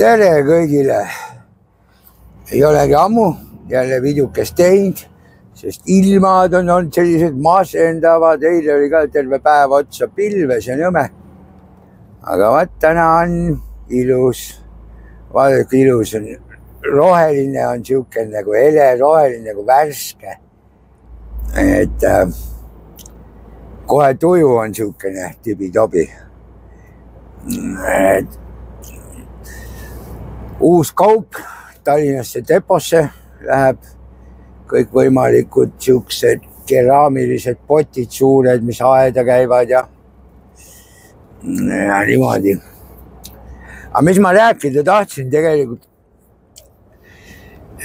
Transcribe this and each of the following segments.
Tere kõigile! Ei olegi ammu jälle videokest teinud, sest ilmad on olnud sellised masendavad. Eile oli ka terve päev otsa pilves ja nõme. Aga vaat täna on ilus. Vaadake, ilus on. Roheline on siuke nagu hele, roheline nagu värske. Et kohe tuju on siukene tibi-tobi. Uus kaup Tallinnasse deposse läheb, kõik võimalikud siuksed keraamilised potid suured, mis aeda käivad ja niimoodi. Aga mis ma rääkida tahtsin tegelikult,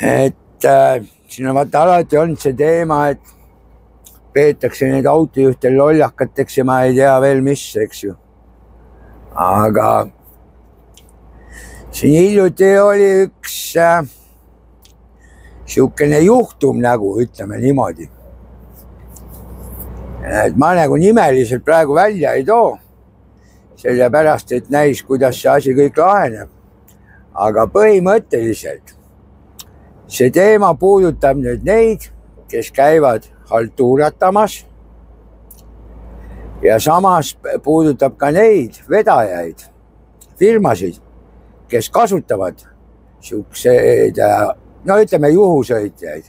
et siin on vaata alati olnud see teema, et peetakse need autojuhte lollakateks ja ma ei tea veel mis, eks ju. Aga siin hiljuti oli üks siukene juhtum nagu, ütleme niimoodi. Et ma nagu nimeliselt praegu välja ei too, sellepärast, et näis, kuidas see asi kõik laheneb. Aga põhimõtteliselt see teema puudutab nüüd neid, kes käivad haltuuratamas ja samas puudutab ka neid vedajaid, firmasid, kes kasutavad siukseid, no ütleme juhusõitjaid.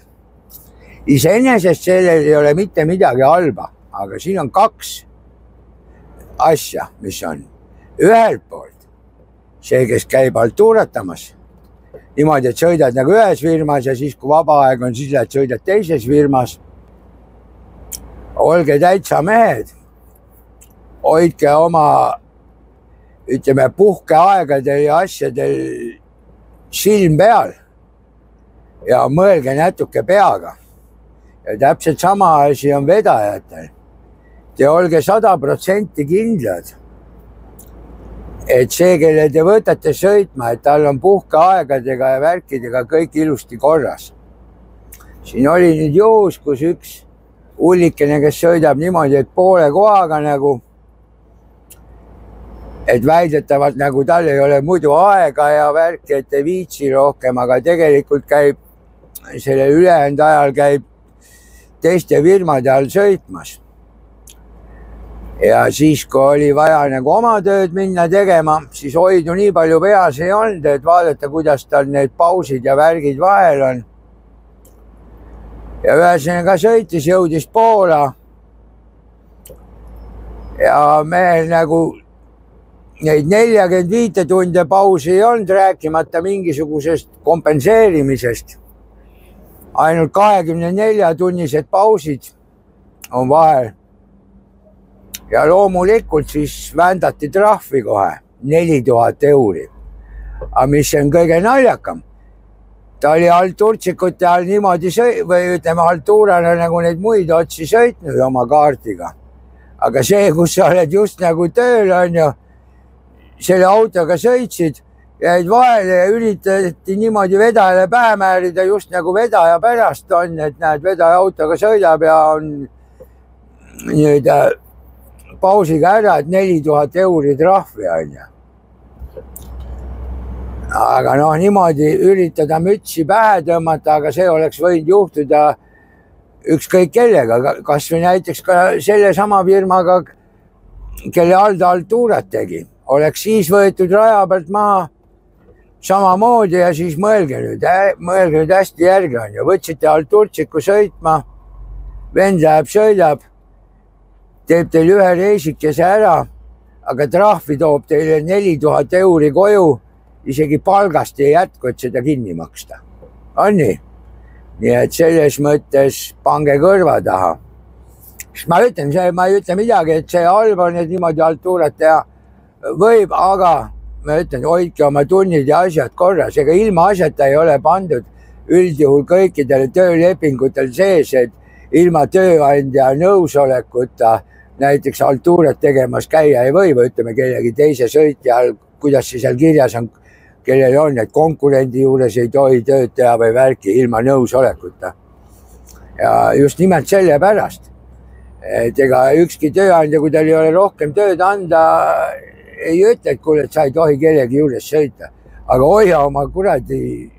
Iseenesest sellel ei ole mitte midagi halba, aga siin on kaks asja, mis on. Ühelt poolt see, kes käib haltuuratamas, niimoodi, et sõidad nagu ühes firmas ja siis, kui vaba aeg on, siis lähed sõidad teises firmas. Olge täitsa mehed, hoidke oma ütleme puhkeaegadel ja asjadel silm peal ja mõelge natuke peaga. Ja täpselt sama asi on vedajatel. Te olge 100% kindlad, et see, kelle te võtate sõitma, et tal on puhkeaegadega ja värkidega kõik ilusti korras. Siin oli nüüd juhus, kus üks ullikene, kes sõidab niimoodi, et poole kohaga nagu, et väidetavalt nagu tal ei ole muidu aega ja värki, et ei viitsi rohkem, aga tegelikult käib, selle ülejäänud ajal käib teiste firmade all sõitmas. Ja siis, kui oli vaja nagu oma tööd minna tegema, siis hoidu nii palju peas ei olnud, et vaadata, kuidas tal need pausid ja värgid vahel on. Ja ühesõnaga sõitis, jõudis Poola ja mehel nagu neid 45 tunde pausi ei olnud, rääkimata mingisugusest kompenseerimisest. Ainult 24-tunnised pausid on vahel. Ja loomulikult siis vändati trahvi kohe 4000 €. Aga mis on kõige naljakam? Ta oli haltuurtsikute all niimoodi või ütleme haltuurana nagu neid muid otsi sõitnud oma kaardiga. Aga see, kus sa oled just nagu tööl on ju, selle autoga sõitsid, jäid vahele ja üritati niimoodi vedajale pähe määrida, just nagu vedaja pärast on, et näed, vedaja autoga sõidab ja on nüüd pausiga ära, et 4000 € trahvi on ju. Aga noh, niimoodi üritada mütsi pähe tõmmata, aga see oleks võinud juhtuda ükskõik kellega, kas või näiteks ka selle sama firmaga, kelle all ta haltuurat tegi. Oleks siis võetud raja pealt maha, samamoodi ja siis mõelge nüüd hästi järgi on ju, võtsite Alturtsiku sõitma, vend läheb, sõidab, teeb teil ühe reisikese ära, aga trahvi toob teile 4000 euri koju, isegi palgast ei jätku, et seda kinni maksta. On nii? Nii et selles mõttes pange kõrva taha. Ma ütlen, ma ei ütle midagi, et see halb on, et niimoodi Alturat teha võib, aga ma ütlen, hoidke oma tunnid ja asjad korras, ega ilma asjata ei ole pandud üldjuhul kõikidele töölepingutel sees, et ilma tööandja nõusolekuta näiteks Alturat tegemas käia ei või, või ütleme kellegi teise sõitjal, kuidas see seal kirjas on, kellel on, et konkurendi juures ei tohi tööd teha või värki ilma nõusolekuta. Ja just nimelt selle pärast, et ega ükski tööandja, kui tal ei ole rohkem tööd anda, ei ütle, et kuule, et sa ei tohi kellegi juures sõita, aga hoia oma kuradi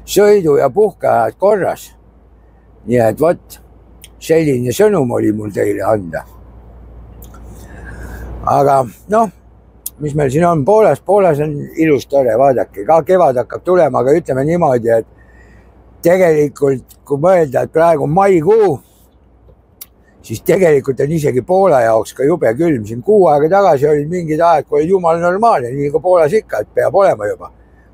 sõidu ja puhkeajad korras. Nii et vot, selline sõnum oli mul teile anda. Aga noh, mis meil siin on Poolas on ilus tore, vaadake, ka kevad hakkab tulema, aga ütleme niimoodi, et tegelikult, kui mõelda, et praegu maikuu, siis tegelikult on isegi Poola jaoks ka jube külm. Siin kuu aega tagasi olid mingid ajad, kui oli jumal normaalne, nii kui Poolas ikka, et peab olema juba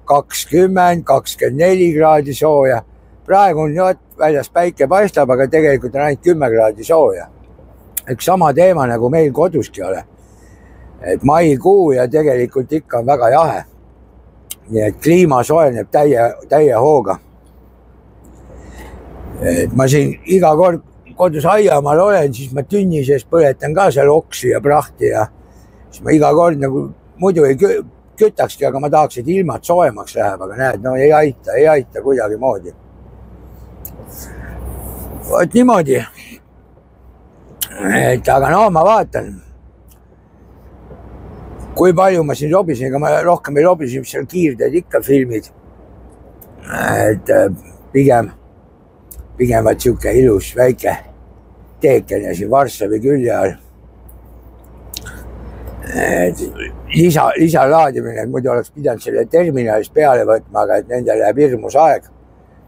20–24 kraadi sooja. Praegu on väljas päike paistab, aga tegelikult on ainult 10 kraadi sooja. Üks sama teema nagu meil koduski ole. Et maikuu ja tegelikult ikka on väga jahe. Nii et kliima soeneb täie hooga. Et ma siin iga kord kodus aiamaal olen, siis ma tünni sees põletan ka seal oksi ja prahti ja siis ma iga kord nagu muidu ei kütakski, aga ma tahaks, et ilmad soemaks läheb, aga näed, no ei aita kuidagi moodi. Vot niimoodi. Et aga no ma vaatan, kui palju ma siin lobisin, ega ma rohkem ei lobisin, mis seal kiirteed ikka filmid. Et pigem vaat siuke ilus väike teekene siin Varssavi külje all. Lisalaadimine, muidu oleks pidanud selle terminalist peale võtma, aga et nende läheb hirmus aeg.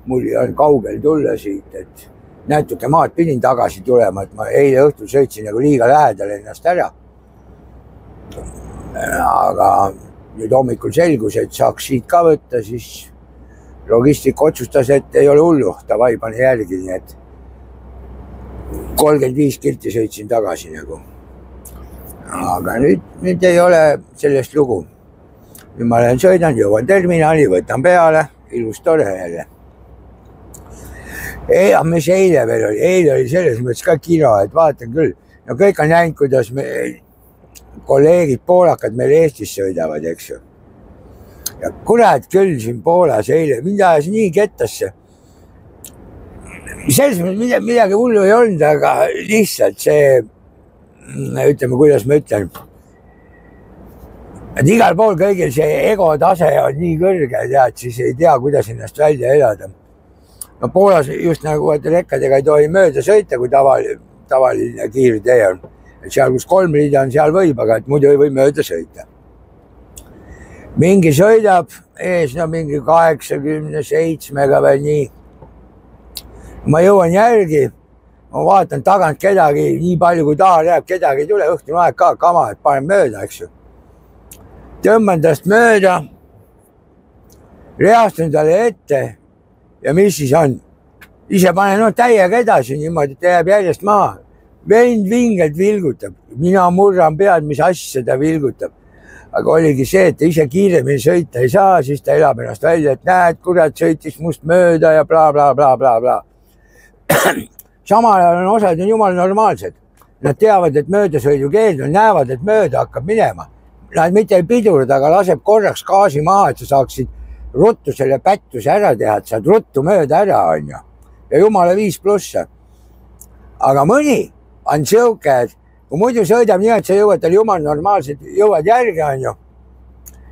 Mul on kaugel tulla siit, et natuke maad pidin tagasi tulema, et ma eile õhtul sõitsin nagu liiga lähedal ennast ära. Aga nüüd hommikul selgus, et saaks siit ka võtta, siis logistik otsustas, et ei ole hullu, davai, pane järgi, nii et 35 kilti sõitsin tagasi nagu. Aga nüüd ei ole sellest lugu. Nüüd ma olen sõidan, jõuan terminali, võtan peale, ilus tore jälle. Mis eile veel oli? Eile oli selles mõttes ka kino, et vaatan küll. No kõik on näinud, kuidas kolleegid poolakad meil Eestis sõidavad, eks ju. Ja kurat küll siin Poolas eile, mind ajas nii kettasse. Selles mõttes midagi hullu ei olnud, aga lihtsalt see, ütleme, kuidas ma ütlen, et igal pool kõigil see ego tase on nii kõrge, tead, siis ei tea, kuidas ennast välja elada. No Poolas just nagu rekkadega ei tohi mööda sõita, kui tavaline kiirtee on. Et seal, kus 3 rida on, seal võib, aga et muidu ei või mööda sõita. Mingi sõidab ees, no mingi 87-ga või nii. Ma jõuan järgi, ma vaatan tagant kedagi, nii palju kui taha läheb, kedagi ei tule, õhtune aeg ka kama, et panen mööda, eks ju. Tõmban tast mööda, reastun talle ette ja mis siis on? Ise panen täiega edasi niimoodi, et jääb järjest maha. Vend vingelt vilgutab, mina murran pead, mis asja ta vilgutab. Aga oligi see, et ise kiiremini sõita ei saa, siis ta elab ennast välja, et näed, kurat sõitis must mööda ja bla, bla, bla, bla, bla. Samal ajal on osad on jumal normaalsed. Nad teavad, et möödasõidu keeld on, näevad, et mööda hakkab minema. Nad mitte ei pidurda, aga laseb korraks gaasi maha, et sa saaksid ruttu selle pättuse ära teha, et saad ruttu mööda ära, on ju. Ja jumala 5+. Aga mõni on siuke, et kui muidu sõidab nii, et sa jõuad tal jumal normaalselt, jõuad järgi, on ju.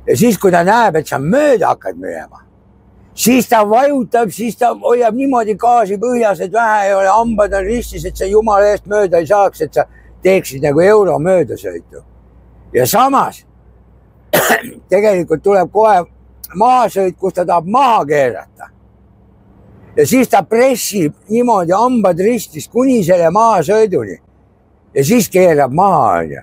Ja siis, kui ta näeb, et sa mööda hakkad minema, siis ta vajutab, siis ta hoiab niimoodi gaasi põhjas, et vähe ei ole, hambad on ristis, et sa jumala eest mööda ei saaks, et sa teeksid nagu euro möödasõitu. Ja samas tegelikult tuleb kohe maasõit, kus ta tahab maha keerata. Ja siis ta pressib niimoodi hambad ristis kuni selle maasõiduni. Ja siis keerab maha, onju.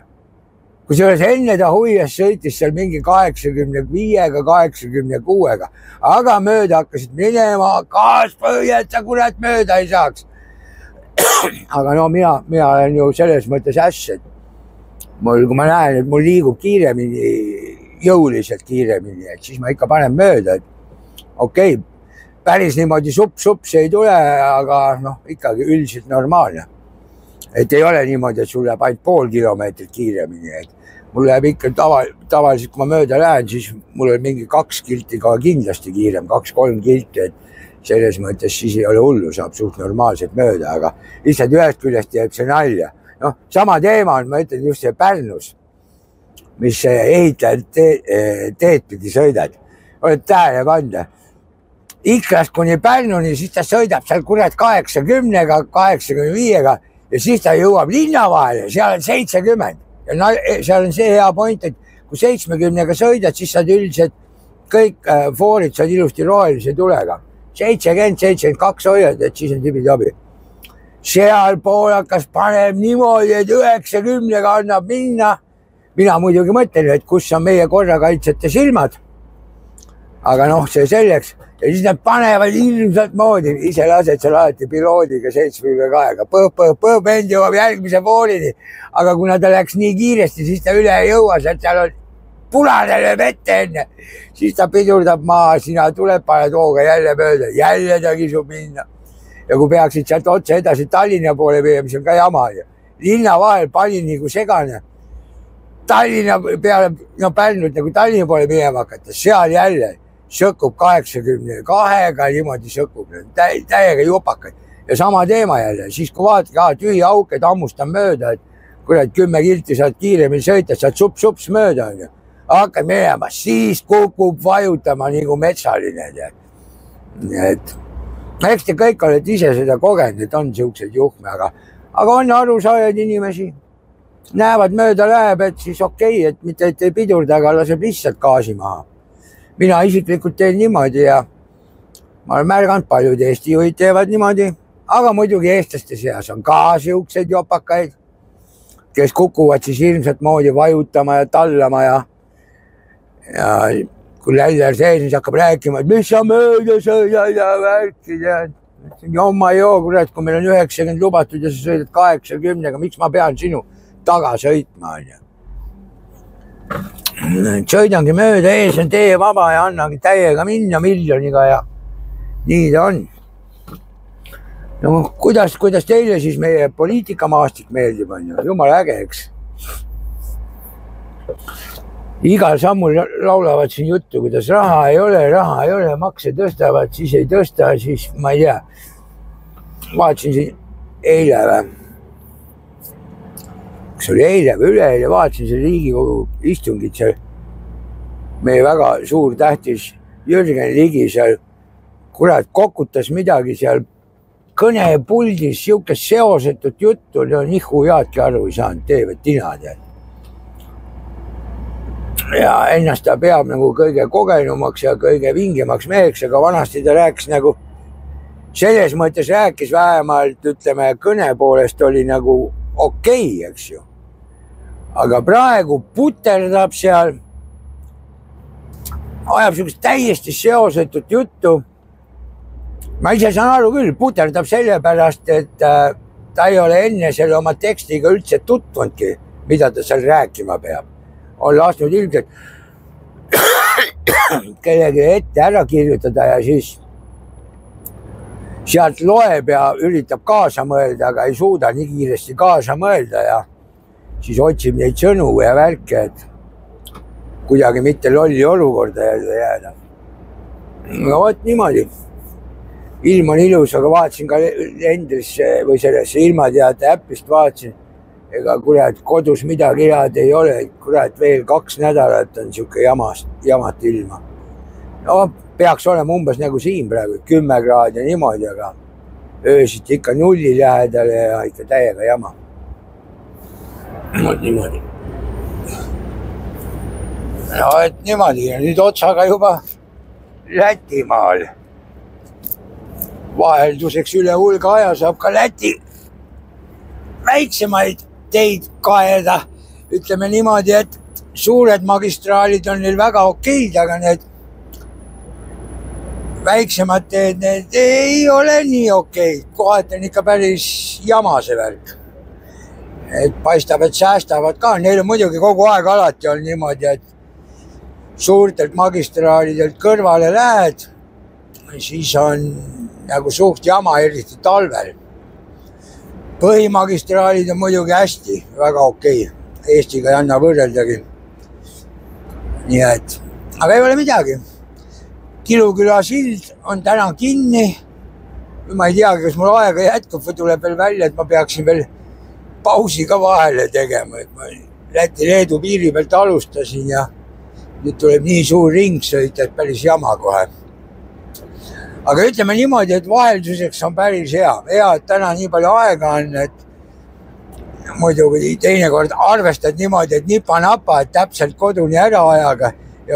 Kusjuures enne ta huias sõitis seal mingi 85-ga, 86-ga. Aga mööda hakkasid minema, kaaspõhja, et sa kurat mööda ei saaks. Aga no mina olen ju selles mõttes äss, et kui ma näen, et mul liigub kiiremini, jõuliselt kiiremini, et siis ma ikka panen mööda, et okei, päris niimoodi supp see ei tule, aga noh, ikkagi üldiselt normaalne. Et ei ole niimoodi, et sul läheb ainult pool kilomeetrit kiiremini, et mul läheb ikka tavaliselt, kui ma mööda lähen, siis mul on mingi 2 kilti ka kindlasti kiirem, 2-3 kilti, et selles mõttes siis ei ole hullu, saab suht normaalselt mööda, aga lihtsalt ühest küljest jääb see nalja. Noh, sama teema on, ma ütlen just see Pärnus, mis ehitajad teed pidi sõidad. Oled tähele panna. Ikrast kuni Pärnuni, siis ta sõidab seal kurat 80-ga, 85-ga ja siis ta jõuab linna vahele, seal on 70. Ja seal on see hea point, et kui 70-ga sõidad, siis saad üldiselt kõik foorid saad ilusti rohelise tulega. 70-72 hoiad, et siis on tibi-tabi. Seal poolakas paneb niimoodi, et 90-ga annab minna. Mina muidugi mõtlen, et kus on meie korrakaitsjate silmad. Aga noh, see selleks. Ja siis nad panevad ilmselt moodi. Ise lased seal alati piloodiga 72-ga. Põõp, end jõuab järgmise foorini. Aga kuna ta läks nii kiiresti, siis ta üle ei jõua, seal on punane lööb ette enne. Siis ta pidurdab maa, sina tuleb, paned hooga jälle mööda. Jälle ta kisub minna. Ja kui peaksid sealt otse edasi Tallinna poole peale, mis on ka jama. Linna vahel panin nagu segane. Tallinna peale, no Pärnult nagu Tallinna poole minema hakata, seal jälle sõkub 82-ga niimoodi sõkub, täiega jupakaid. Ja sama teema jälle, siis kui vaatad, tühi auk, et hammustan mööda, et kurat 10 kilti saad kiiremini sõita, saad sups mööda. Hakkad minema, siis kukub vajutama nagu metsaline. Et eks te kõik olete ise seda kogenud, et on siukseid juhme, aga on arusaajaid inimesi. Näevad mööda läheb, et siis okei, et mitte et ei pidurda, aga laseb lihtsalt gaasi maha. Mina isiklikult teen niimoodi ja ma olen märganud, paljud Eesti juhid teevad niimoodi, aga muidugi eestlaste seas on ka siukseid jopakaid, kes kukuvad siis ilmselt moodi vajutama ja tallama ja kui Läller sees, siis hakkab rääkima, et mis sa mööda sõidad ja värkid ja jomma joo, kurat, kui meil on 90 lubatud ja sa sõidad 80-ga, miks ma pean sinu taga sõitma? Sõidangi mööda, ees on tee vaba ja annagi täiega minna miljoniga ja nii ta on. No kuidas teile siis meie poliitikamaastik meeldib, on ju, jumala äge, eks? Igal sammul laulavad siin juttu, kuidas raha ei ole, makse tõstavad, siis ei tõsta, siis ma ei tea. Vaatasin siin eile või? Kas oli eile või üleeile, vaatasin see Riigikogu istungit seal. Meie väga suur tähtis Jürgen Ligi seal, kurat, kokutas midagi seal kõnepuldis, siukest seosetut juttu, nihu jaadki aru ei saanud, teevad tinad. Ja ennast ta peab nagu kõige kogenumaks ja kõige vingemaks meheks, aga vanasti ta rääkis nagu, selles mõttes rääkis vähemalt, ütleme, kõne poolest oli nagu okei, eks ju. Aga praegu puterdab seal, ajab siukest täiesti seosetut juttu. Ma ise saan aru küll, puterdab sellepärast, et ta ei ole enne selle oma tekstiga üldse tutvundki, mida ta seal rääkima peab. On lasknud ilmselt kellegi ette ära kirjutada ja siis sealt loeb ja üritab kaasa mõelda, aga ei suuda nii kiiresti kaasa mõelda ja siis otsib neid sõnu ja värke, et kuidagi mitte lolli olukorda jääda. No vot niimoodi. Ilm on ilus, aga vaatasin ka Endrisse või sellesse ilmateate äppist vaatasin. Ega kurat, kodus midagi head ei ole, kurat veel 2 nädalat on siuke jamat ilma. No peaks olema umbes nagu siin praegu, 10 kraadi ja niimoodi, aga öösiti ikka 0 lähedale ja ikka täiega jama. Niimoodi. No et niimoodi ja nüüd otsaga juba Lätimaal. Vahelduseks üle hulga aja saab ka Läti väiksemaid teid kaeda. Ütleme niimoodi, et suured magistraalid on neil väga okeid, aga need väiksemad teed, need ei ole nii okeid. Kohati on ikka päris jama see värk. Et paistab, et säästavad ka. Neil on muidugi kogu aeg alati on niimoodi, et suurtelt magistraalidelt kõrvale lähed, siis on nagu suht jama, eriti talvel. Põhimagistraalid on muidugi hästi, väga okei. Eestiga ei anna võrreldagi. Nii et, aga ei ole midagi. Kiluküla sild on täna kinni. Ma ei teagi, kas mul aega jätkub või tuleb veel välja, et ma peaksin veel pausi ka vahele tegema. Et ma Läti-Leedu piiri pealt alustasin ja nüüd tuleb nii suur ring sõita, et päris jama kohe. Aga ütleme niimoodi, et vahelduseks on päris hea. Hea, et täna nii palju aega on, et muidugi teinekord arvestad niimoodi, et nipa-napa, et täpselt koduni ära ajaga ja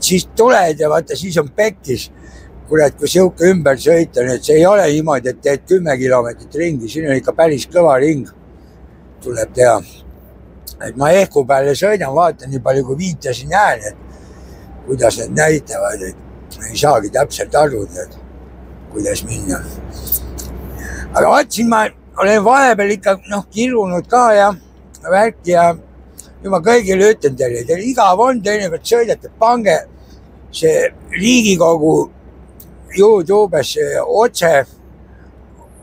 siis tuled ja vaata, siis on pekkis. Kurat, kui siuke ümber sõita, et see ei ole niimoodi, et teed 10 kilomeetrit ringi, siin on ikka päris kõva ring tuleb teha. Et ma ehku peale sõidan, vaatan nii palju, kui viitasin jään, et kuidas need näitavad, et ei saagi täpselt aru, kuidas minna. Aga vaatsin, ma olen vahepeal ikka kirunud ka ja värki ja ma kõigile ütlen teile, teil igav on, teinekord sõidate, pange see Riigikogu YouTube'is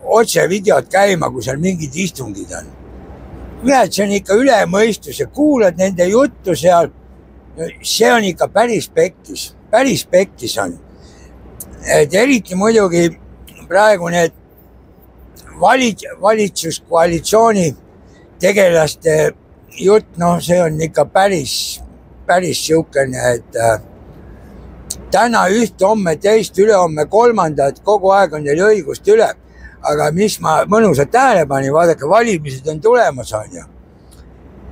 otse videod käima, kui seal mingid istungid on. Kuuled, see on ikka üle mõistus ja kuulad nende juttu seal. See on ikka päris pekkis on. Et eriti muidugi praegu need valitsuskoalitsiooni tegelaste jutt, see on ikka päris siukene, et täna üht, homme teist, ülehomme kolmandat, kogu aeg on neil õigust üle. Aga mis ma mõnusalt tähele panin, vaadake, valimised on tulemas, on ju.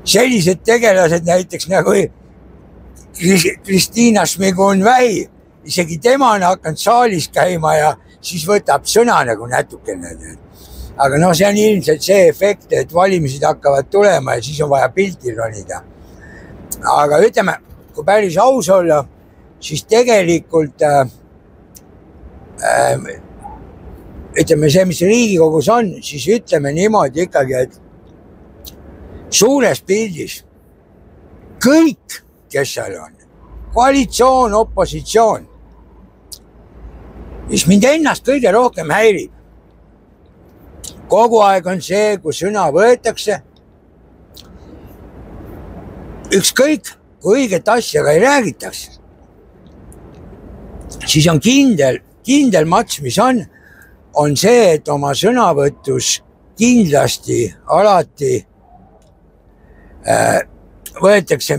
Sellised tegelased näiteks nagu Kristiina Šmigun-Vähi, isegi tema on hakanud saalis käima ja siis võtab sõna nagu natukene. Aga see on ilmselt see efekt, et valimised hakkavad tulema ja siis on vaja pilti ronida. Aga ütleme, kui päris aus olla, siis tegelikult ütleme see, mis Riigikogus on, siis ütleme niimoodi ikkagi, et suures pildis kõik, kes seal on, koalitsioon, opositsioon, mis mind ennast kõige rohkem häirib, kogu aeg on see, kui sõna võetakse, ükskõik, kui õiget asja ka ei räägitaks, siis on kindel mats, mis on see, et oma sõnavõtus kindlasti alati võetakse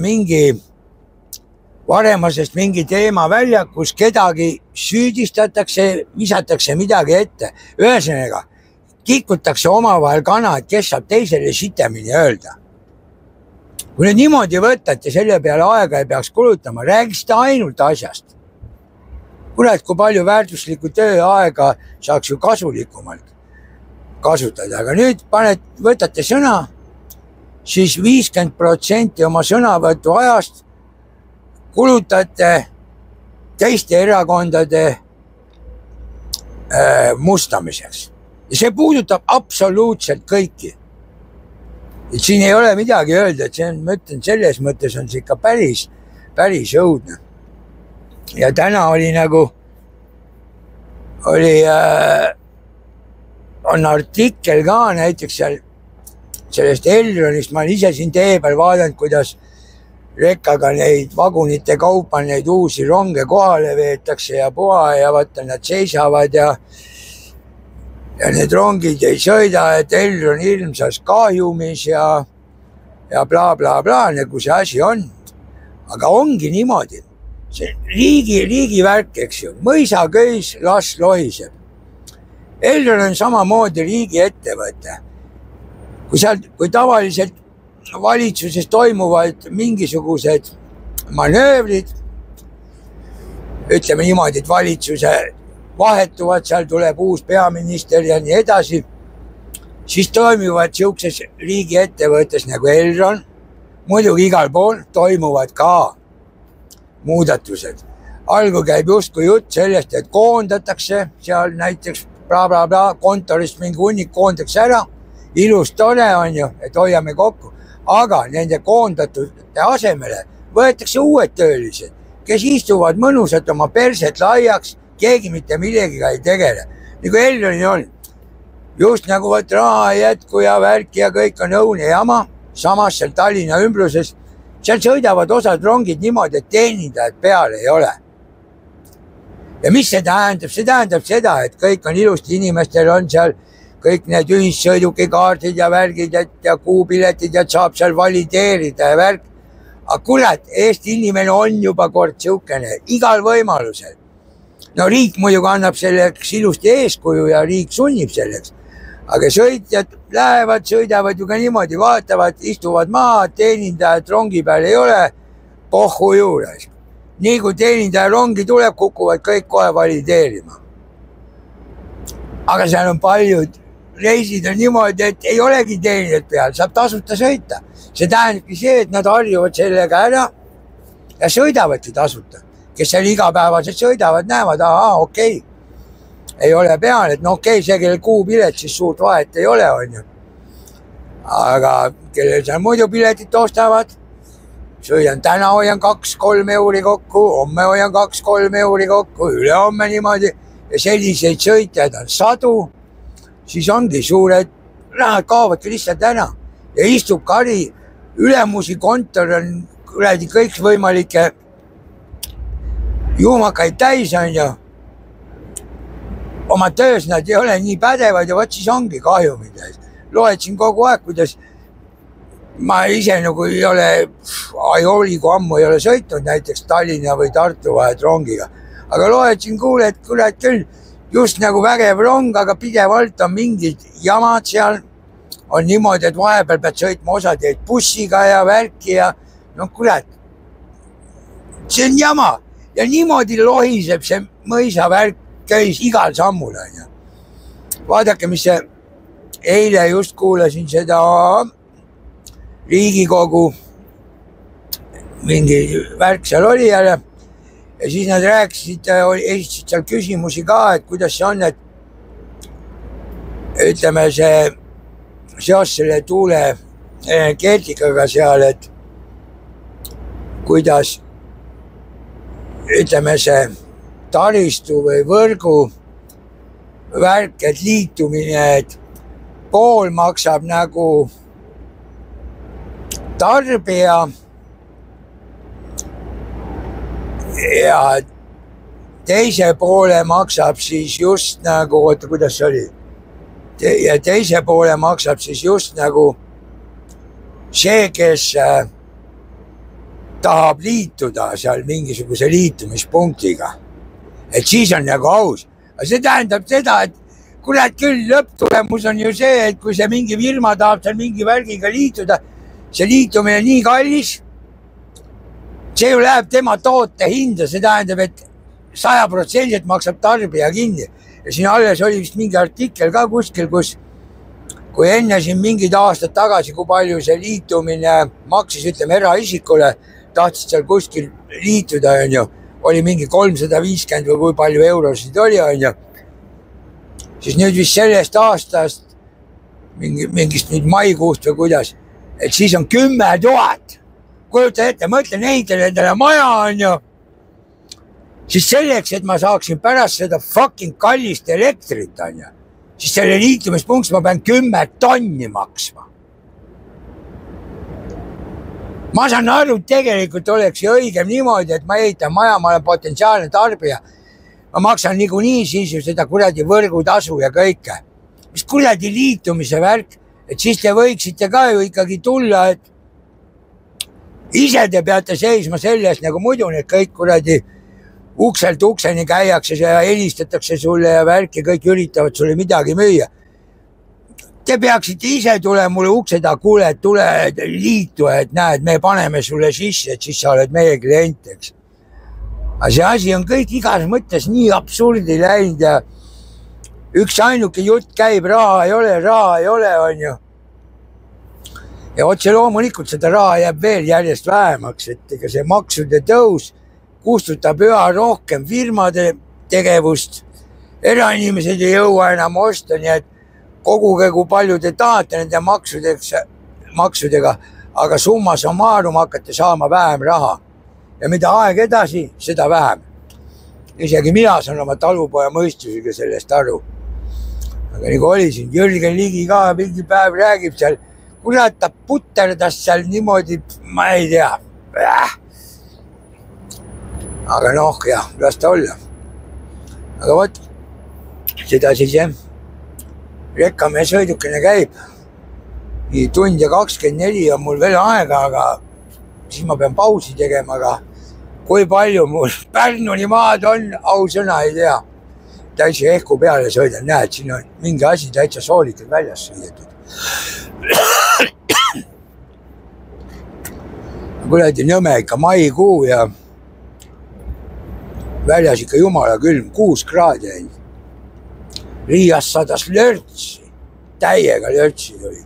varemasest mingi teema välja, kus kedagi süüdistatakse, visatakse midagi ette. Ühesõnaga, kikutakse omavahel kana, et kes saab teisele sitemini öelda. Kui nüüd niimoodi võtate, selle peale aega ei peaks kulutama, räägiste ainult asjast. Kurat, kui palju väärtuslikku tööaega saaks ju kasulikumalt kasutada. Aga nüüd võtate sõna, siis 50% oma sõnavõtu ajast kulutate teiste erakondade mustamiseks. Ja see puudutab absoluutselt kõiki. Et siin ei ole midagi öelda, et ma ütlen, selles mõttes on see ikka päris õudne. Ja täna oli on artikkel ka näiteks sellest Elronist, ma olen ise siin tee peal vaadanud, kuidas rekkaga neid vagunite kaupa, neid uusi ronge kohale veetakse ja puha ja vaata, nad seisavad ja need rongid ei sõida, et Elron ilmsas kahjumis ja bla, bla, bla, nagu see asi on. Aga ongi niimoodi. See riigi värk, eks ju, mõisaköis, las lohiseb. Elron on samamoodi riigi ettevõte. Kui tavaliselt valitsuses toimuvad mingisugused manöövrid, ütleme niimoodi, et valitsuse vahetuvad, seal tuleb uus peaminister ja nii edasi, siis toimuvad siukses riigiettevõttes nagu Elron, muidugi igal pool toimuvad ka muudatused. Algu käib justkui jutt sellest, et koondatakse seal näiteks kontorist mingi hunnik koondatakse ära, ilus tore on ju, et hoiame kokku, aga nende koondatute asemele võetakse uued töölised, kes istuvad mõnusalt oma perset laiaks, keegi mitte millegiga ei tegele. Nagu Elroni on, just nagu võt raha ei jätku ja värki ja kõik on õune jama, samas seal Tallinna ümbruses, seal sõidavad osad rongid niimoodi, et teenindajad peal ei ole. Ja mis see tähendab? See tähendab seda, et kõik on ilusti, inimestel on seal kõik need ühissõidukikaardid ja värgid ja kuupiletid ja saab seal valideerida ja värk. Aga kurat, Eesti inimene on juba kord siukene, igal võimalusel. No riik muidugi annab selleks ilusti eeskuju ja riik sunnib selleks. Aga sõitjad lähevad, sõidavad ju ka niimoodi, vaatavad, istuvad maha, teenindajad rongi peal ei ole, pohhu juures. Nii kui teenindaja rongi tuleb, kukuvad kõik kohe valideerima. Aga seal on paljud reisid on niimoodi, et ei olegi teenindajad peal, saab tasuta sõita. See tähendabki see, et nad harjuvad sellega ära ja sõidavadki tasuta. Kes seal igapäevaselt sõidavad, näevad, okei. Ei ole peal, et okei, see kellel kuupilet, siis suurt vahet ei ole, on ju. Aga kellel seal muidu piletit ostavad, sõidan täna hoian 2-3 euri kokku, homme hoian 2-3 euri kokku, ülehomme niimoodi ja selliseid sõitjaid on sadu, siis ongi suured rahad kaovadki lihtsalt ära ja istub kari, ülemusi kontor on kuradi kõik võimalikke juumakaid täis on ju. Oma töös nad ei ole nii pädevad ja võt siis ongi kahjumid. Loed siin kogu aeg, kuidas ma ise nagu ei ole, kui ammu ei ole sõitnud näiteks Tallinna või Tartu vahet rongiga. Aga loed siin kuule, et kuule, et küll just nagu vägev rong, aga pidevalt on mingid jamad seal. On niimoodi, et vahepeal pead sõitma osateed bussiga ja värki ja no kurat, see on jama ja niimoodi lohiseb see mõisavärk käis igal sammul. Vaadake, mis see eile just kuulasin seda Riigikogu mingi värk seal oli jälle ja siis nad rääkisid, esitasid seal küsimusi ka, et kuidas see on, et ütleme see seos selle tuule energeetikaga seal, et kuidas ütleme see taristu või võrgu värk, et liitumine, et pool maksab nagu tarbija ja teise poole maksab siis just nagu, oota, kuidas see oli? Ja teise poole maksab siis just nagu see, kes tahab liituda seal mingisuguse liitumispunktiga. Et siis on nagu aus. Aga see tähendab seda, et kurat küll lõpptulemus on ju see, et kui see mingi firma tahab seal mingi värgiga liituda, see liitumine nii kallis, see ju läheb tema toote hinda, see tähendab, et 100% maksab tarbija kinni. Ja siin alles oli vist mingi artikkel ka kuskil, kus kui enne siin mingid aastad tagasi, kui palju see liitumine maksis, ütleme eraisikule, tahtsid seal kuskil liituda, on ju, oli mingi 350 või kui palju eurosid oli, on ju. Siis nüüd vist sellest aastast, mingist nüüd maikuust või kuidas, et siis on 10 000. Kujuta ette, mõtlen ehitada endale maja, on ju. Siis selleks, et ma saaksin pärast seda fucking kallist elektrit, on ju, siis selle liitumispunktis ma pean 10 tonni maksma. Ma saan aru, tegelikult oleks ju õigem niimoodi, et ma ehitan maja, ma olen potentsiaalne tarbija. Ma maksan niikuinii siis ju seda kuradi võrgutasu ja kõike. Mis kuradi liitumise värk, et siis te võiksite ka ju ikkagi tulla, et ise te peate seisma sellest, nagu muidu need kõik kuradi ukselt ukseni käiakse ja helistatakse sulle ja värki, kõik üritavad sulle midagi müüa. Te peaksite ise tule mulle ukseda, kuule, et tule liitu, et näed, me paneme sulle sisse, et siis sa oled meie klient, eks. aga see asi on kõik igas mõttes nii absurdi läinud ja üks ainuke jutt käib, raha ei ole, on ju. Ja otse loomulikult seda raha jääb veel järjest vähemaks, et ega see maksude tõus kustutab üha rohkem firmade tegevust. Erainimesed ei jõua enam osta, nii et koguge, kui palju te tahate nende maksudega, aga summa summarum hakkate saama vähem raha. Ja mida aeg edasi, seda vähem. Isegi mina saan oma talupoja mõistusega sellest aru. Aga nagu oli siin, Jürgen Ligi ka mingi päev räägib seal, kurat ta puterdas seal niimoodi, ma ei tea. Aga noh, jah, las ta olla. Aga võt, seda siis jah, rekkamehe sõidukene käib. Nii tund ja 24 on mul veel aega, aga siis ma pean pausi tegema, aga kui palju mul Pärnuni maad on, ausõna ei tea. Täitsa ehku peale sõidan, näed, siin on mingi asi täitsa soolikad väljas sõidetud. Kuradi nõme ikka maikuu ja väljas ikka jumala külm, 6 kraadi on. Riias sadas lörtsi, täiega lörtsi tuli.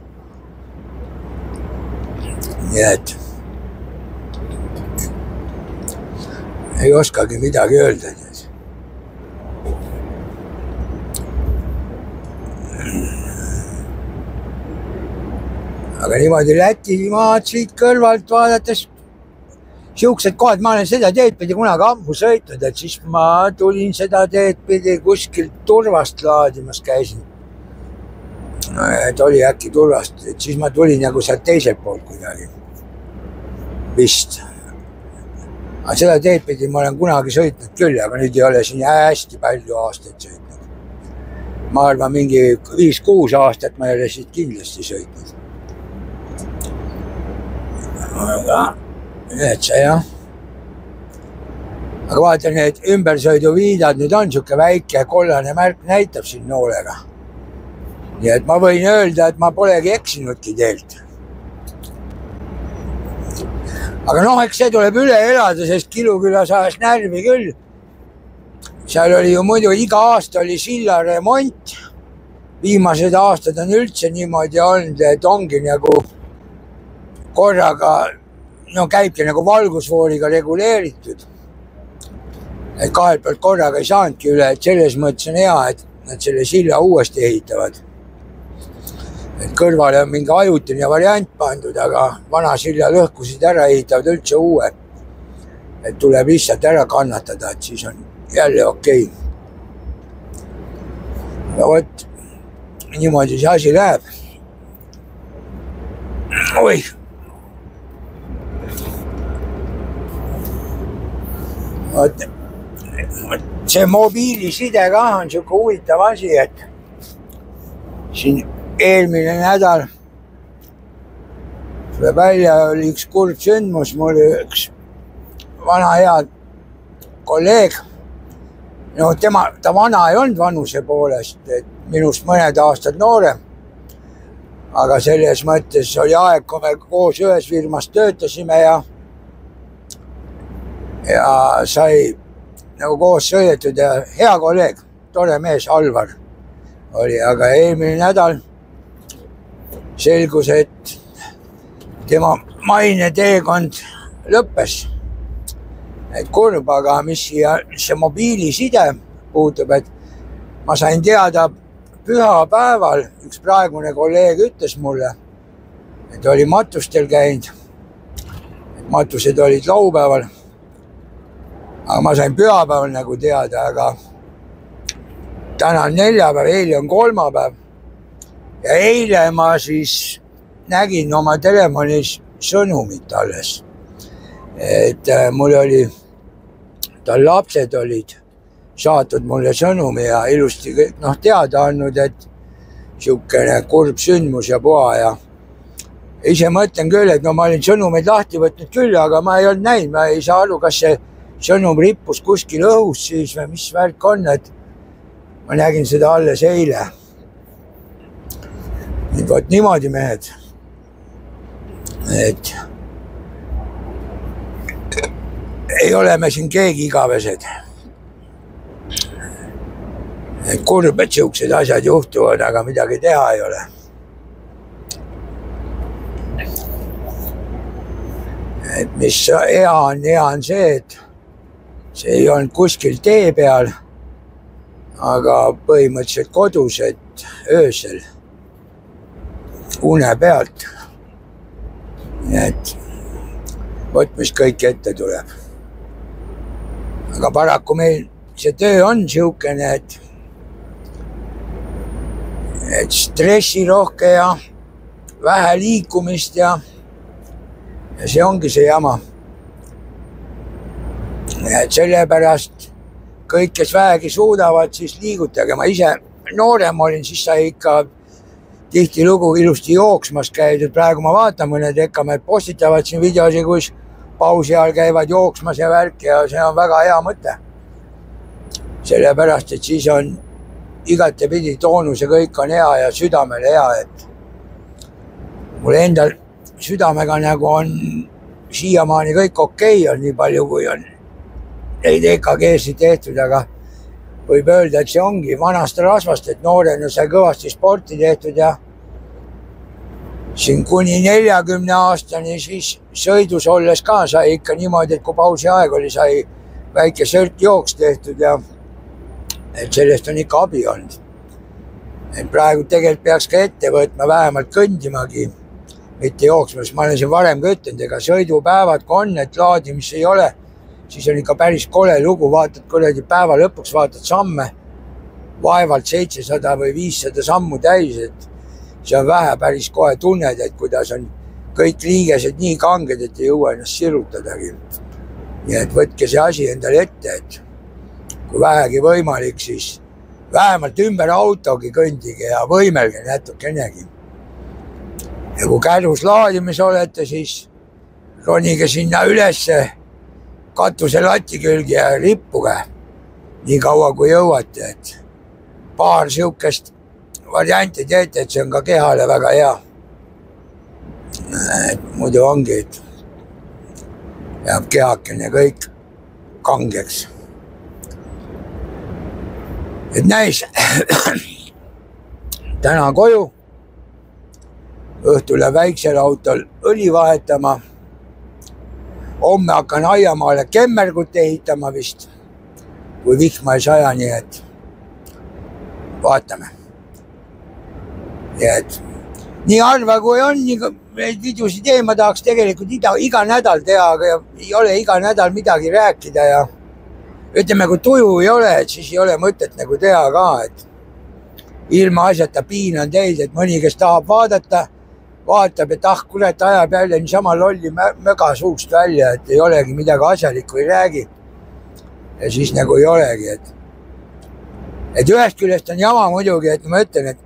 Nii et ei oskagi midagi öelda. Aga niimoodi Läti maad siit kõrvalt vaadates, siuksed kohad, ma olen seda teed pidi kunagi ammu sõitnud, et siis ma tulin seda teed pidi kuskilt Turvast laadimas käisin. Et oli äkki Turvast, et siis ma tulin nagu sealt teiselt poolt kuidagi. Vist. Aga seda teed pidi ma olen kunagi sõitnud küll, aga nüüd ei ole siin hästi palju aastaid sõitnud. Ma arvan mingi 5-6 aastat ma ei ole siit kindlasti sõitnud. Aga need see jah. Aga vaata need ümbersõiduviidad, nüüd on siuke väike kollane märk näitab siin noolega. Nii et ma võin öelda, et ma polegi eksinudki teelt. Aga noh, eks see tuleb üle elada, sest Kilukülas ajas närvi küll. Seal oli ju muidu iga aasta oli silla remont. Viimased aastad on üldse niimoodi olnud, et ongi nagu korraga, no käibki nagu valgusfooriga reguleeritud. Et kahelt pealt korraga ei saanudki üle, et selles mõttes on hea, et nad selle silla uuesti ehitavad. Et kõrvale on mingi ajutine variant pandud, aga vana silla lõhkusid ära ehitavad üldse uue. Et tuleb lihtsalt ära kannatada, et siis on jälle okei. Ja võt, niimoodi see asi läheb. Oi! See mobiiliside ka on siuke huvitav asi, et siin eelmine nädal välja oli üks kurb sündmus, mul üks vana hea kolleeg, no ta vana ei olnud vanuse poolest, et minust mõned aastad noorem, aga selles mõttes oli aeg, kui me koos ühes firmas töötasime ja sai nagu koos sõidetud ja hea kolleeg, tore mees, Alvar oli, aga eelmine nädal selgus, et tema maine teekond lõppes. Et kurb, aga mis see mobiiliside puutub, et ma sain teada pühapäeval, üks praegune kolleeg ütles mulle, et oli matustel käinud, matused olid laupäeval. Aga ma sain pühapäeval nagu teada, aga täna on neljapäev, eile on kolmapäev. Ja eile ma siis nägin oma telefonis sõnumit alles. Et mul oli, tal lapsed olid saatnud mulle sõnumi ja ilusti teada andnud, et siukene kurb sündmus ja puha ja ise mõtlen küll, et no ma olin sõnumeid lahti võtnud küll, aga ma ei olnud näinud, ma ei saa aru, kas see sõnum rippus kuskil õhus siis või mis värk on, et ma nägin seda alles eile. Nüüd võt niimoodi mehed, et ei ole me siin keegi igavesed. Kurb, et siuksed asjad juhtuvad, aga midagi teha ei ole. Et mis hea on see, et see ei olnud kuskil tee peal, aga põhimõtteliselt kodus, et öösel une pealt. Et võt, mis kõik ette tuleb. Aga paraku meil see töö on siukene, et stressirohke ja vähe liikumist ja see ongi see jama. Et sellepärast kõik, kes vähegi suudavad, siis liigutage. Ma ise noorem olin, siis sai ikka tihtilugu ilusti jooksmas käidud. Praegu ma vaatan, mõned ekkamehed postitavad siin videosi, kus pausi ajal käivad jooksmas ja värk ja see on väga hea mõte. Sellepärast, et siis on igatepidi toonus ja kõik on hea ja südamele hea, et mul endal südamega nagu on siiamaani kõik okei on, nii palju kui on neid EKG-sid tehtud, aga võib öelda, et see ongi vanast rasvast, et noorena sai kõvasti sporti tehtud ja siin kuni 40 aastani siis sõidus olles ka sai ikka niimoodi, et kui pausi aeg oli, sai väike sörtjooks tehtud ja et sellest on ikka abi olnud. Et praegu tegelikult peaks ka ette võtma, vähemalt kõndimagi, mitte jooksma, sest ma olen siin varem ka ütlenud, ega sõidupäevad kui on, et laadimist ei ole, siis on ikka päris kole lugu, vaatad kuradi päeva lõpuks, vaatad samme, vaevalt 700 või 500 sammu täis, et see on vähe, päris kohe tunned, et kuidas on kõik liigesed nii kanged, et ei jõua ennast sirutadagi. Nii et võtke see asi endale ette, et kui vähegi võimalik, siis vähemalt ümber autogi kõndige ja võimelge natukenegi. Ja kui kädus laadimis olete, siis ronige sinna ülesse katuse lati külgi ja rippuge nii kaua kui jõuate, et paar siukest varianti teete, et see on ka kehale väga hea. Et muidu ongi, et jääb kehakene kõik kangeks. Et näis täna koju, õhtule väiksel autol õli vahetama. Homme hakkan aiamaale kemmergut ehitama vist, kui vihma ei saja, nii et vaatame. Ja et nii harva kui on, neid videosid ma tahaks tegelikult iga nädal teha, aga ei ole iga nädal midagi rääkida ja ütleme, kui tuju ei ole, et siis ei ole mõtet nagu teha ka, et ilma asjata piinan teid, et mõni, kes tahab vaadata, vaatab, et kurat ajab jälle niisama lolli möga suust välja, et ei olegi midagi asjalikku ei räägi. Ja siis nagu ei olegi, et ühest küljest on jama muidugi, et ma ütlen, et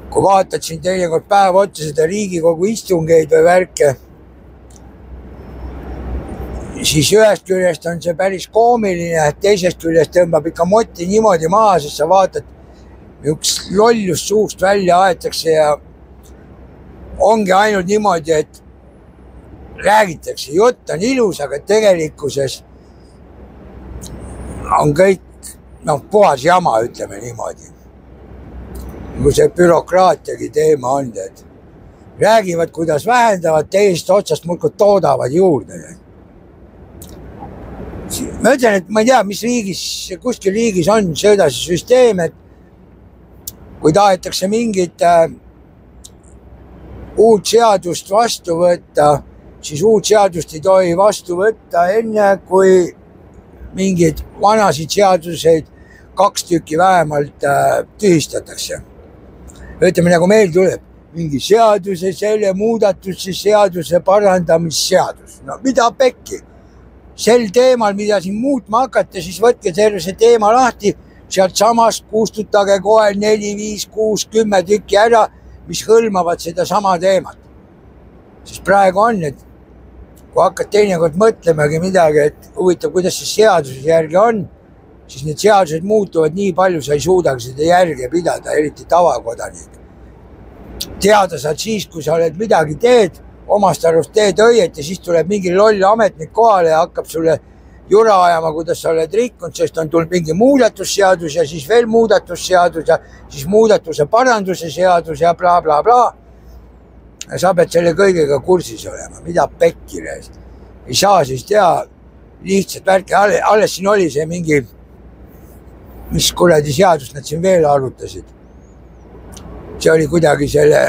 kui vaatad siin teinekord päev otsa seda Riigikogu istungeid või värke, siis ühest küljest on see päris koomiline, et teisest küljest tõmbab ikka moti niimoodi maha, sest sa vaatad, üks lollus suust välja aetakse ja ongi ainult niimoodi, et räägitakse, jutt on ilus, aga tegelikkuses on kõik puhas jama, ütleme niimoodi. Kui see bürokraatiagi teema on, et räägivad, kuidas vähendavad, teisest otsast muudkui toodavad juurde. Ma ütlen, et ma ei tea, mis riigis, kuskil riigis on sedasi süsteem, et kui tahetakse mingit uut seadust vastu võtta, siis uut seadust ei tohi vastu võtta enne, kui mingid vanasid seaduseid 2 tükki vähemalt tühistatakse. Ütleme, nagu meil tuleb mingi seaduse, selle muudatuse seaduse parandamisseadus. No mida pekki? Sel teemal, mida siin muutma hakata, siis võtke terve see teema lahti, sealt samast kustutage kohe 4, 5, 6, 10 tükki ära, mis hõlmavad seda sama teemat. Siis praegu on, et kui hakkad teinekord mõtlemagi midagi, et huvitav, kuidas see seaduse järgi on, siis need seadused muutuvad nii palju, sa ei suudagi seda järge pidada, eriti tavakodanik. Teada saad siis, kui sa oled midagi teed, omast arust teed õieti, siis tuleb mingi loll ametnik kohale ja hakkab sulle jura ajama, kuidas sa oled rikkunud, sest on tulnud mingi muudatusseadus ja siis veel muudatusseadus ja siis muudatuse paranduse seadus ja bla, bla, bla. Ja sa pead selle kõigega kursis olema, mida pekkile eest. Ei saa siis teha lihtsalt värki, alles siin oli see mingi, mis kuradi seadus nad siin veel arutasid. See oli kuidagi selle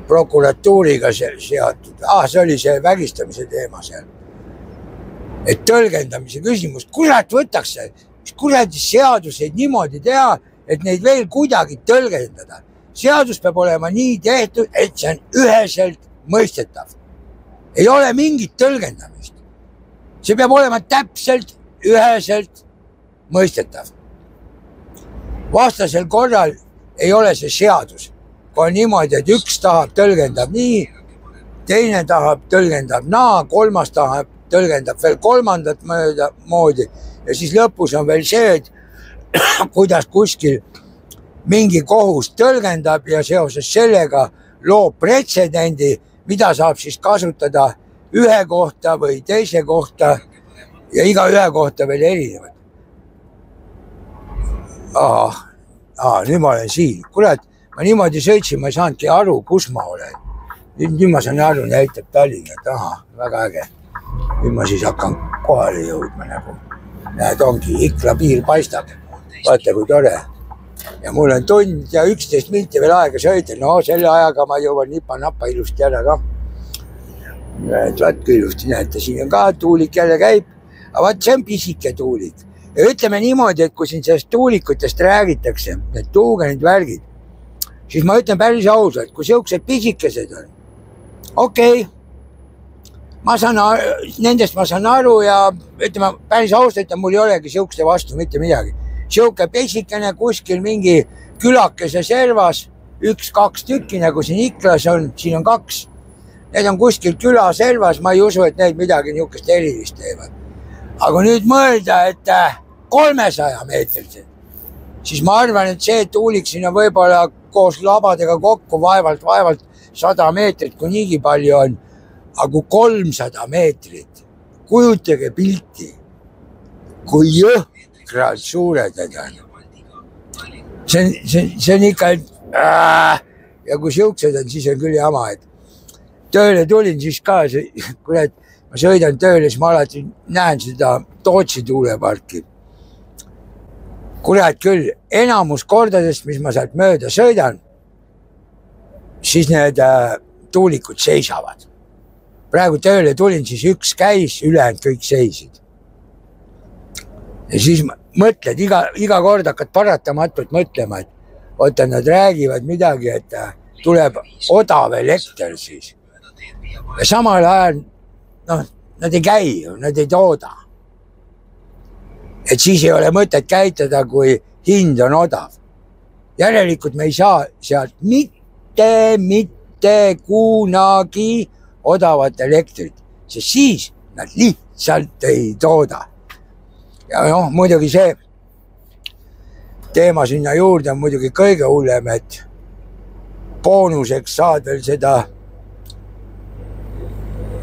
prokuratuuriga seatud. See oli see vägistamise teema seal. Et tõlgendamise küsimus, kurat võtaks see, mis kuradi seaduseid niimoodi teha, et neid veel kuidagi tõlgendada. Seadus peab olema nii tehtud, et see on üheselt mõistetav. Ei ole mingit tõlgendamist. See peab olema täpselt üheselt mõistetav. Vastasel korral ei ole see seadus. Kui on niimoodi, et üks tahab tõlgendab nii, teine tahab tõlgendab naa, kolmas tahab tõlgendab veel kolmandat moodi ja siis lõpus on veel see, et kuidas kuskil mingi kohus tõlgendab ja seoses sellega loob pretsedendi, mida saab siis kasutada ühe kohta või teise kohta ja iga ühe kohta veel erinevad. Nüüd ma olen siin. Kurat, ma niimoodi sõitsin, ma ei saanudki aru, kus ma olen. Nüüd ma saan aru, näitab Tallinna, et väga äge. Nüüd ma siis hakkan kohale jõudma nagu. Näed, ongi, Ikla piir paistab. Vaata, kui tore. Ja mul on tund ja 11 minti veel aega sõita. No selle ajaga ma jõuan nipa-napa ilusti ära ka. Vaat kui ilusti näete, siin on ka tuulik jälle käib. Aga vaat see on pisike tuulik. Ja ütleme niimoodi, et kui siin sellest tuulikutest räägitakse, need tuugenid värgid, siis ma ütlen päris ausalt, kui siuksed pisikesed on. Okei. Nendest ma saan aru ja ütleme päris ausalt, et mul ei olegi siukeste vastu mitte midagi. Siuke pisikene kuskil mingi külakese servas, 1-2 tükki, nagu siin Iklas on, siin on 2. Need on kuskil küla servas, ma ei usu, et need midagi niukest erilist teevad. Aga nüüd mõelda, et 300 meetrised, siis ma arvan, et see tuulik siin on võib-olla koos labadega kokku vaevalt 100 meetrit, kui niigi palju on. Aga kui 300 meetrit, kujutage pilti, kui jõhkralt suured need on. See on ikka, ja kui siuksed on, siis on küll jama, et tööle tulin siis ka, kurat, ma sõidan tööle, siis ma alati näen seda Tootsi tuuleparki. Kurat küll, enamus kordadest, mis ma sealt mööda sõidan, siis need tuulikud seisavad. Praegu tööle tulin, siis üks käis, ülejäänud kõik seisid. Ja siis mõtled, iga kord hakkad paratamatult mõtlema, et oota, nad räägivad midagi, et tuleb odav elekter siis. Ja samal ajal, nad ei käi, nad ei tooda. Et siis ei ole mõtet käitada, kui hind on odav. Järelikult me ei saa sealt mitte kunagi odavat elektrit, sest siis nad lihtsalt ei tooda. Ja muidugi see teema sinna juurde on muidugi kõige hullem, et boonuseks saad veel seda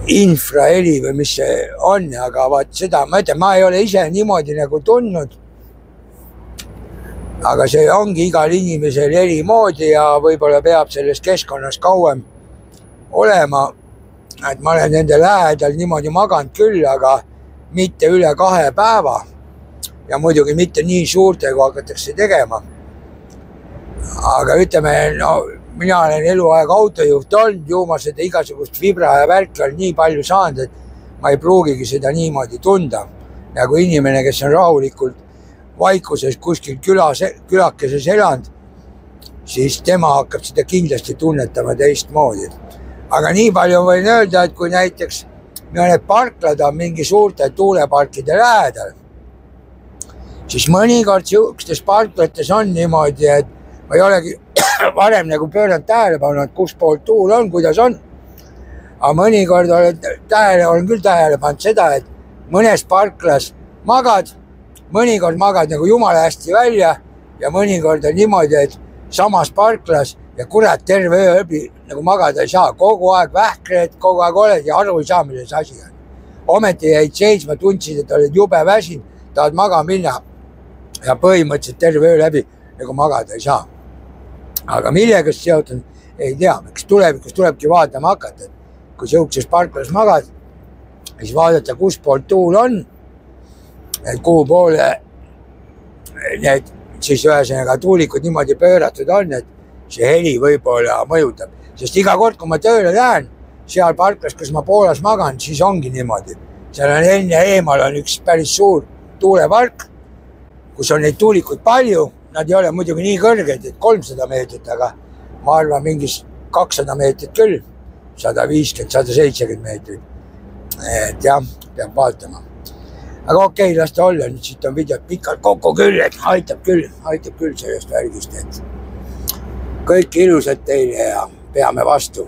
infraheli või mis see on, aga vaat seda, ma ütlen, ma ei ole ise niimoodi nagu tundnud. Aga see ongi igal inimesel eri moodi ja võib-olla peab selles keskkonnas kauem olema, et ma olen nende lähedal niimoodi maganud küll, aga mitte üle 2 päeva ja muidugi mitte nii suurte, kui hakatakse tegema. Aga ütleme, mina olen eluaeg autojuht olnud, ju ma seda igasugust vibra ja värki on nii palju saanud, et ma ei pruugigi seda niimoodi tunda. Nagu inimene, kes on rahulikult vaikuses kuskil külakeses elanud, siis tema hakkab seda kindlasti tunnetama teistmoodi. Aga nii palju võin öelda, et kui näiteks need parklad on mingi suurte tuuleparkide lähedal, siis mõnikord siukstes parklates on niimoodi, et ma ei olegi varem nagu pööranud tähelepanu, et kus pool tuul on, kuidas on. Aga mõnikord olen küll tähele pannud seda, et mõnes parklas magad, mõnikord magad nagu jumala hästi välja ja mõnikord on niimoodi, et samas parklas ja kurat, terve öö läbi nagu magada ei saa, kogu aeg vähkred, kogu aeg oled ja aru ei saa, milles asi on. Ometi jäid seisma, tundsid, et oled jube väsinud, tahad magama minna ja põhimõtteliselt terve öö läbi nagu magada ei saa. Aga millega seotud, ei tea, kas tulevikus tulebki vaatama hakata, et kui siukses parklas magad, siis vaadata, kus pool tuul on, et kuhu poole need siis ühesõnaga tuulikud niimoodi pööratud on, et see heli võib-olla mõjutab. Sest iga kord, kui ma tööle lähen, seal parklas, kus ma Poolas magan, siis ongi niimoodi. Seal on enne eemal on üks päris suur tuulepark, kus on neid tuulikuid palju. Nad ei ole muidugi nii kõrged, et 300 meetrit, aga ma arvan mingis 200 meetrit küll, 150, 170 meetrit. Et jah, peab vaatama. Aga okei, las ta olla, nüüd siit on videot pikalt kokku küll, et aitab küll sellest värgist, et kõik ilusad teile ja peame vastu.